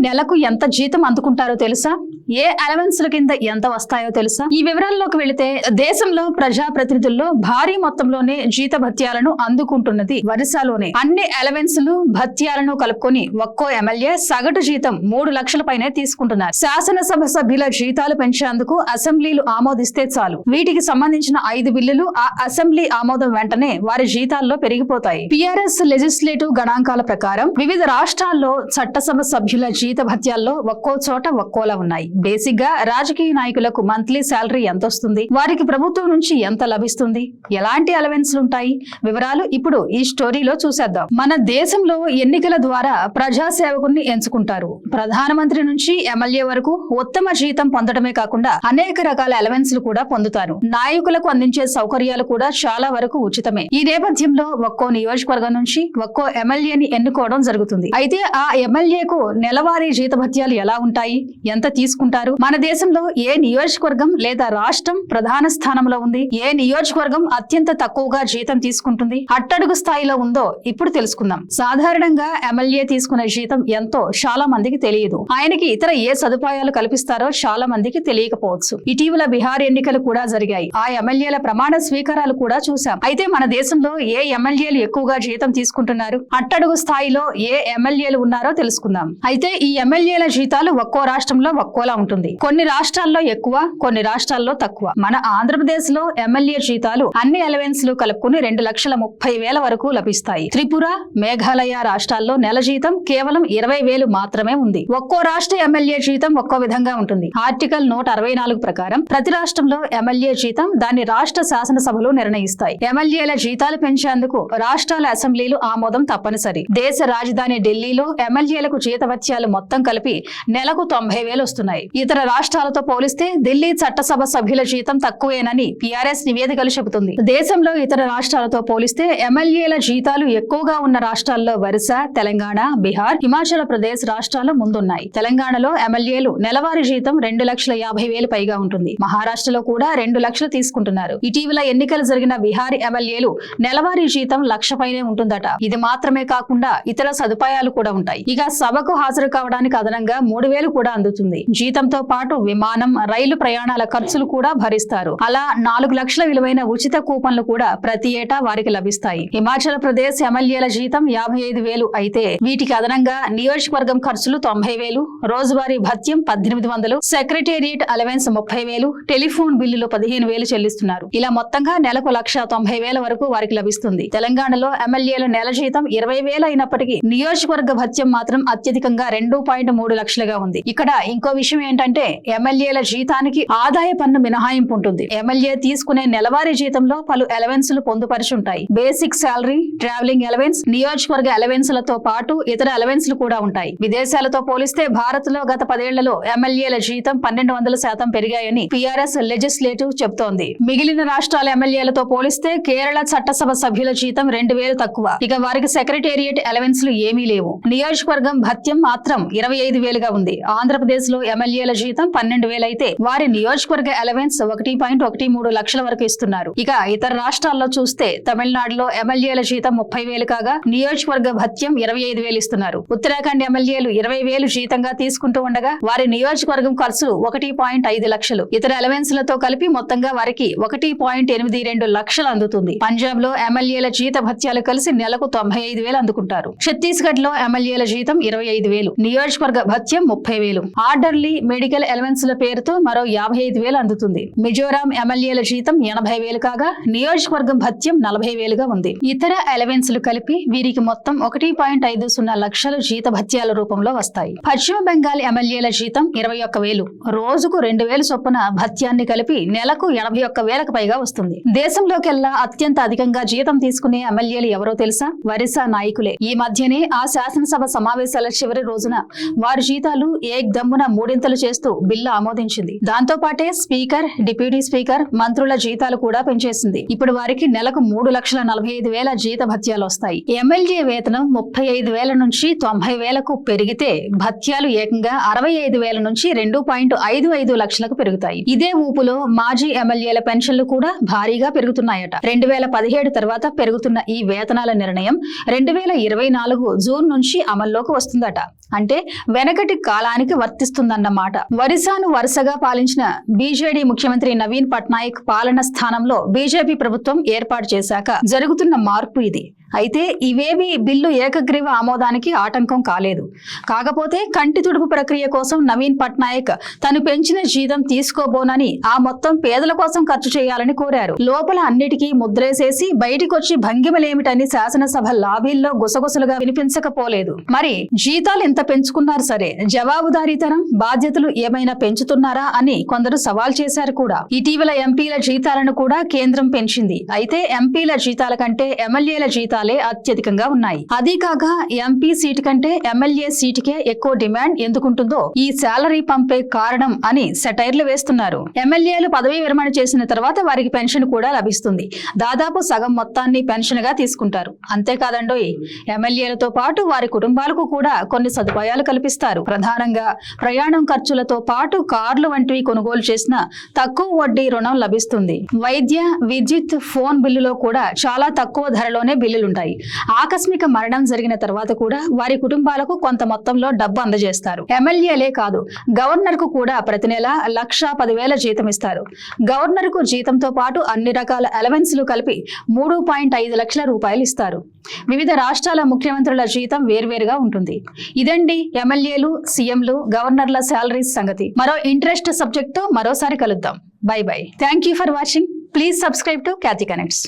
నెలకు ఎంత జీతం అందుకుంటారో తెలుసా? ఏ అలవెన్స్ల కింద ఎంత వస్తాయో తెలుసా? ఈ వివరాల్లోకి వెళితే దేశంలో ప్రజాప్రతినిధుల్లో భారీ మొత్తంలోనే జీత భత్యాలను అందుకుంటున్నది ఒరిస్సాలోనే. అన్ని అలవెన్స్లు భత్యాలను కలుపుకొని ఒక్కో ఎమ్మెల్యే సగటు జీతం 3 లక్షల పైనే తీసుకుంటున్నారు. శాసనసభ సభ్యుల జీతాలు పెంచేందుకు అసెంబ్లీలు ఆమోదిస్తే చాలు. వీటికి సంబంధించిన 5 బిల్లులు ఆ అసెంబ్లీ ఆమోదం వెంటనే వారి జీతాల్లో పెరిగిపోతాయి. టిఆర్ఎస్ లెజిస్లేటివ్ గణాంకాల ప్రకారం వివిధ రాష్ట్రాల్లో చట్టసభ సభ్యుల జీత భత్యాల్లో ఒక్కో చోట ఒక్కోలా ఉన్నాయి. బేసిక్ గా రాజకీయ నాయకులకు మంత్లీ శాలరీ ఎంత వస్తుంది, వారికి ప్రభుత్వం నుంచి ఎంత లభిస్తుంది, ఎలాంటి అలవెన్స్లు ఉంటాయి, వివరాలు ఇప్పుడు ఈ స్టోరీలో చూసేద్దాం. మన దేశంలో ఎన్నికల ద్వారా ప్రజాసేవకుని ఎంచుకుంటారు. ప్రధానమంత్రి నుంచి ఎమ్మెల్యే వరకు ఉత్తమ జీతం పొందడమే కాకుండా అనేక రకాల అలవెన్స్లు కూడా పొందుతారు. నాయకులకు అందించే సౌకర్యాలు కూడా చాలా వరకు ఉచితమే. ఈ నేపథ్యంలో ఒక్కో నియోజకవర్గం నుంచి ఒక్కో ఎమ్మెల్యేని ఎన్నుకోవడం జరుగుతుంది. అయితే ఆ ఎమ్మెల్యేకు నెలవారీ జీత భత్యాలు ఎలా ఉంటాయి, ఎంత తీసుకుంటారు, మన దేశంలో ఏ నియోజకవర్గం లేదా రాష్ట్రం ప్రధాన స్థానంలో ఉంది, ఏ నియోజకవర్గం అత్యంత తక్కువగా జీతం తీసుకుంటుంది, అట్టడుగు స్థాయిలో ఉందో ఇప్పుడు తెలుసుకుందాం. సాధారణంగా ఎమ్మెల్యే తీసుకునే జీతం ఎంతో చాలా మందికి తెలియదు. ఆయనకి ఇతర ఏ సదుపాయాలు కల్పిస్తారో చాలా మందికి తెలియకపోవచ్చు. ఇటీవల బీహార్ ఎన్నికలు కూడా జరిగాయి. ఆ ఎమ్మెల్యేల ప్రమాణ స్వీకారాలు కూడా చూశాం. అయితే మన దేశంలో ఏ ఎమ్మెల్యేలు ఎక్కువగా జీతం తీసుకుంటున్నారు, అట్టడుగు స్థాయిలో ఏ ఎమ్మెల్యేలు ఉన్నారో తెలుసుకుందాం. అయితే ఈ ఎమ్మెల్యేల జీతాలు ఒక్కో రాష్ట్రంలో ఒక్కోలా ఉంటుంది. కొన్ని రాష్ట్రాల్లో ఎక్కువ, కొన్ని రాష్ట్రాల్లో తక్కువ. మన ఆంధ్రప్రదేశ్ లో ఎమ్మెల్యే జీతాలు అన్ని అలవెన్స్లు కలుపుకుని 2,30,000 వరకు లభిస్తాయి. త్రిపుర, మేఘాలయ రాష్ట్రాల్లో నెల జీతం కేవలం 20,000 మాత్రమే ఉంది. ఒక్కో రాష్ట్ర ఎమ్మెల్యే జీతం ఒక్కో విధంగా ఉంటుంది. ఆర్టికల్ 164 ప్రకారం ప్రతి రాష్ట్రంలో ఎమ్మెల్యే జీతం దాని రాష్ట్ర శాసనసభలు నిర్ణయిస్తాయి. ఎమ్మెల్యేల జీతాలు పెంచేందుకు రాష్ట్రాల అసెంబ్లీలు ఆమోదం తప్పనిసరి. దేశ రాజధాని ఢిల్లీలో ఎమ్మెల్యేలకు జీతభత్యాలు మొత్తం కలిపి నెలకు 90,000 వస్తున్నాయి. ఇతర రాష్ట్రాలతో పోలిస్తే ఢిల్లీ చట్టసభ సభ్యుల జీతం తక్కువేనని టిఆర్ఎస్ నివేదికలు చెబుతుంది. దేశంలో ఇతర రాష్ట్రాలతో పోలిస్తే ఎమ్మెల్యేల జీతాలు ఎక్కువగా ఉన్న రాష్ట్రాల్లో ఒరిస్సా, తెలంగాణ, బీహార్, హిమాచల్ ప్రదేశ్ రాష్ట్రాలు ముందున్నాయి. తెలంగాణలో ఎమ్మెల్యేలు నెలవారీ జీతం 2,50,000 పైగా ఉంటుంది. మహారాష్ట్రలో కూడా 2 లక్షలు తీసుకుంటున్నారు. ఇటీవల ఎన్నికలు జరిగిన బీహార్ ఎమ్మెల్యేలు నెలవారీ జీతం 1,00,000 పైనే ఉంటుందట. ఇది మాత్రమే కాకుండా ఇతర సదుపాయాలు కూడా ఉంటాయి. ఇక సభకు హాజరు కావడానికి అదనంగా 3,000 కూడా అందుతుంది. జీతంతో పాటు విమానం, రైలు ప్రయాణాల ఖర్చులు కూడా భరిస్తారు. అలా 4 లక్షల విలువైన ఉచిత కూపన్లు కూడా ప్రతి ఏటా వారికి లభిస్తాయి. హిమాచల్ ప్రదేశ్ ఎమ్మెల్యేల జీతం 55,000 అయితే వీటికి అదనంగా నియోజకవర్గం ఖర్చులు 90,000, రోజువారీ భత్యం 1,800, సెక్రటేరియట్ అలవెన్స్ 30,000, టెలిఫోన్ బిల్లులు 15,000 చెల్లిస్తున్నారు. ఇలా మొత్తంగా నెలకు 1,90,000 వరకు వారికి లభిస్తుంది. తెలంగాణలో ఎమ్మెల్యేల నెల జీతం 20,000 అయినప్పటికీ నియోజకవర్గ భత్యం మాత్రం అత్యధికంగా 2.3 లక్షలుగా ఉంది. ఇక్కడ ఇంకో విషయం ఏంటంటే ఎమ్మెల్యేల జీతానికి ఆదాయ పన్ను మినహాయింపు ఉంటుంది. ఎమ్మెల్యే తీసుకునే నెలవారీ జీతంలో పలు అలవెన్స్లు పొందుపరుచుంటాయి. బేసిక్ శాలరీ, ట్రావెలింగ్ అలవెన్స్, నియోజకవర్గ అలవెన్స్లతో పాటు ఇతర అలవెన్స్లు కూడా ఉంటాయి. విదేశాలతో పోలిస్తే భారత్ లో గత 10 ఏళ్లలో ఎమ్మెల్యేల జీతం 1200% పెరిగాయని టిఆర్ఎస్ లెజిస్లేటివ్ చెబుతోంది. మిగిలిన రాష్ట్రాల ఎమ్మెల్యేలతో పోలిస్తే కేరళ చట్టసభ సభ్యుల జీతం 2,000 తక్కువ. ఇక వారికి సెక్రటేరియట్ అలవెన్స్లు ఏమీ లేవు. నియోజకవర్గం భత్యం మాత్రం 25,000గా ఉంది. ఆంధ్రప్రదేశ్ లో ఎమ్మెల్యేల జీతం 12,000 అయితే వారి నియోజకవర్గ అలవెన్స్ 1.13 లక్షల వరకు ఇస్తున్నారు. ఇక ఇతర రాష్ట్రాల్లో చూస్తే తమిళనాడులో ఎమ్మెల్యేల జీతం 30,000 కాగా నియోజకవర్గ భత్యం 25,000 ఇస్తున్నారు. ఉత్తరాఖండ్ ఎమ్మెల్యేలు 20,000 జీతంగా తీసుకుంటూ ఉండగా వారి నియోజకవర్గం ఖర్చులు 1.5 లక్షలు. ఇతర అలవెన్స్లతో కలిపి మొత్తంగా వారికి 1.82 లక్షలు అందుతుంది. పంజాబ్ లో ఎమ్మెల్యేల జీత భత్యాలు కలిసి నెలకు 95,000 అందుకుంటారు. ఛత్తీస్గఢ్ లో ఎమ్మెల్యేల జీతం 25,000, నియోజకవర్గ భత్యం 30,000. ఆర్డర్లీ, మెడికల్ అలవెన్స్ల పేరుతో మరో 55,000 అందుతుంది. మిజోరాం ఎమ్మెల్యేల జీతం 80,000 కాగా నియోజకవర్గం భత్యం 40,000గా ఉంది. ఇతర అలవెన్స్లు కలిపి వీరికి మొత్తం 1.50 లక్షలు జీత భత్యాల రూపంలో వస్తాయి. పశ్చిమ బెంగాల్ ఎమ్మెల్యేల జీతం 21,000, రోజుకు 2,000 చొప్పున భత్యాన్ని కలిపి నెలకు 81,000కు పైగా వస్తుంది. దేశంలోకెల్లా అత్యంత అధికంగా జీతం తీసుకునే ఎమ్మెల్యేలు ఎవరో తెలుసా? ఒరిస్సా నాయకులే. ఈ మధ్యనే ఆ శాసనసభ సమావేశాల చివరి రోజున వారి జీతాలు ఏకదమ్మున 3 చేస్తూ బిల్లు ఆమోదించింది. దాంతో పాటే స్పీకర్, డిప్యూటీ స్పీకర్, మంత్రుల జీతాలు కూడా పెంచేసింది. ఇప్పుడు వారికి నెలకు 3,45,000 జీత భత్యాలు వస్తాయి. ఎమ్మెల్యే వేతనం 35,000 నుంచి 90,000కు పెరిగితే భత్యాలు ఏకంగా 65,000 నుంచి 2.55 లక్షలకు పెరుగుతాయి. ఇదే ఊపులో మాజీ ఎమ్మెల్యేల పెన్షన్లు కూడా భారీగా పెరుగుతున్నాయట. 2017 తర్వాత పెరుగుతున్న ఈ వేతనాల నిర్ణయం 2024 జూన్ నుంచి అమల్లోకి వస్తుందట. అంటే అంటే వెనకటి కాలానికి వర్తిస్తుందన్నమాట. ఒరిస్సాను వరుసగా పాలించిన బీజేడీ ముఖ్యమంత్రి నవీన్ పట్నాయక్ పాలన స్థానంలో బీజేపీ ప్రభుత్వం ఏర్పాటు చేశాక జరుగుతున్న మార్పు ఇది. అయితే ఇవేవి బిల్లు ఏకగ్రీవ ఆమోదానికి ఆటంకం కాలేదు. కాకపోతే కంటి తుడుపు ప్రక్రియ కోసం నవీన్ పట్నాయక్ తను పెంచిన జీతం తీసుకోబోనని, ఆ మొత్తం పేదల కోసం ఖర్చు చేయాలని కోరారు. లోపల అన్నిటికీ ముద్రేసేసి బయటికొచ్చి భంగిమలేమిటని శాసనసభ లాబీల్లో గుసగుసలుగా వినిపించకపోలేదు. మరి జీతాలు ఎంత పెంచుకున్నారు సరే, జవాబుదారీతనం, బాధ్యతలు ఏమైనా పెంచుతున్నారా అని కొందరు సవాల్ చేశారు కూడా. ఇటీవల ఎంపీల జీతాలను కూడా కేంద్రం పెంచింది. అయితే ఎంపీల జీతాల కంటే ఎమ్మెల్యేల జీతాలే అత్యధికంగా ఉన్నాయి. అదీ కాక ఎంపీ సీటు కంటే ఎమ్మెల్యే సీటుకే ఎక్కువ డిమాండ్ ఎందుకుంటుందో ఈ శాలరీ పంపే కారణం అని సెటైర్లు వేస్తున్నారు. ఎమ్మెల్యేలు పదవీ విరమణ చేసిన తర్వాత వారికి పెన్షన్ కూడా లభిస్తుంది. దాదాపు సగం మొత్తాన్ని పెన్షన్ గా తీసుకుంటారు. అంతేకాదండోయ్, ఎమ్మెల్యేలతో పాటు వారి కుటుంబాలకు కూడా కొన్ని సదుపాయాలు కల్పిస్తారు. ప్రధానంగా ప్రయాణం ఖర్చులతో పాటు కార్లు వంటివి కొనుగోలు చేసిన తక్కువ వడ్డీ రుణం లభిస్తుంది. వైద్య, విద్యుత్, ఫోన్ బిల్లులో కూడా చాలా తక్కువ ధరలోనే బిల్లులుంటాయి. ఆకస్మిక మరణం జరిగిన తర్వాత కూడా వారి కుటుంబాలకు కొంత మొత్తంలో డబ్బు అందజేస్తారు. ఎమ్మెల్యేలే కాదు, గవర్నర్ కు కూడా ప్రతి నెల 1,10,000 జీతం ఇస్తారు. గవర్నర్ కు జీతంతో పాటు అన్ని రకాల అలవెన్స్లు కలిపి 3.5 లక్షల రూపాయలు ఇస్తారు. వివిధ రాష్ట్రాల ముఖ్యమంత్రుల జీతం వేర్వేరుగా ఉంటుంది. ఇదండి ఎమ్మెల్యేలు, సీఎంలు, గవర్నర్ల శాలరీస్ సంగతి. మరో ఇంట్రెస్ట్ సబ్జెక్ట్ తో మరోసారి కలుద్దాం. By by. Thank you for watching. Please subscribe to Khyati connects.